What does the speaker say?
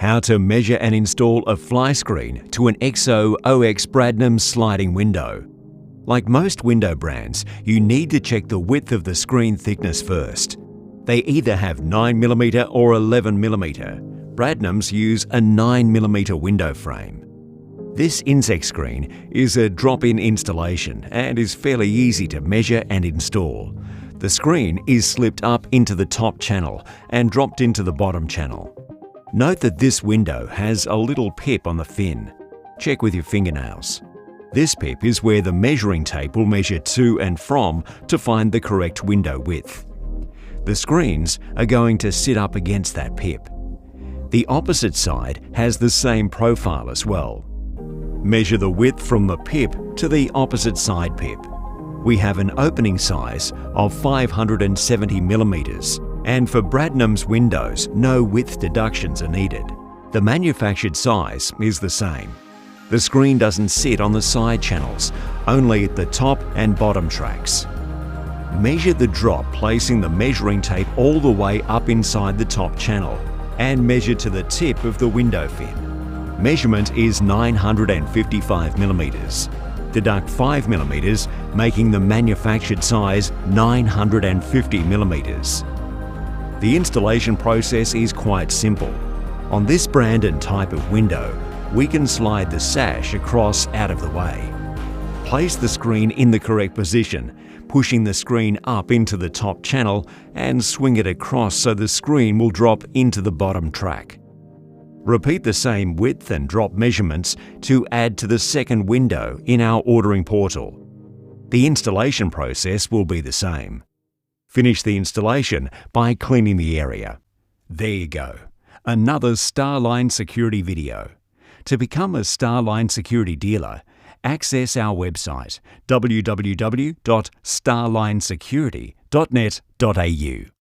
How to measure and install a fly screen to an XOOX Bradnams Sliding Window. Like most window brands, you need to check the width of the screen thickness first. They either have 9mm or 11mm. Bradnams use a 9mm window frame. This insect screen is a drop-in installation and is fairly easy to measure and install. The screen is slipped up into the top channel and dropped into the bottom channel. Note that this window has a little pip on the fin. Check with your fingernails. This pip is where the measuring tape will measure to and from to find the correct window width. The screens are going to sit up against that pip. The opposite side has the same profile as well. Measure the width from the pip to the opposite side pip. We have an opening size of 570mm, and for Bradnams windows, no width deductions are needed. The manufactured size is the same. The screen doesn't sit on the side channels, only at the top and bottom tracks. Measure the drop placing the measuring tape all the way up inside the top channel and measure to the tip of the window fin. Measurement is 955mm. Deduct 5mm, making the manufactured size 950mm. The installation process is quite simple. On this brand and type of window, we can slide the sash across out of the way. Place the screen in the correct position, pushing the screen up into the top channel and swing it across so the screen will drop into the bottom track. Repeat the same width and drop measurements to add to the second window in our ordering portal. The installation process will be the same. Finish the installation by cleaning the area. There you go, another Starline Security video. To become a Starline Security Dealer, access our website www.starlinesecurity.net.au.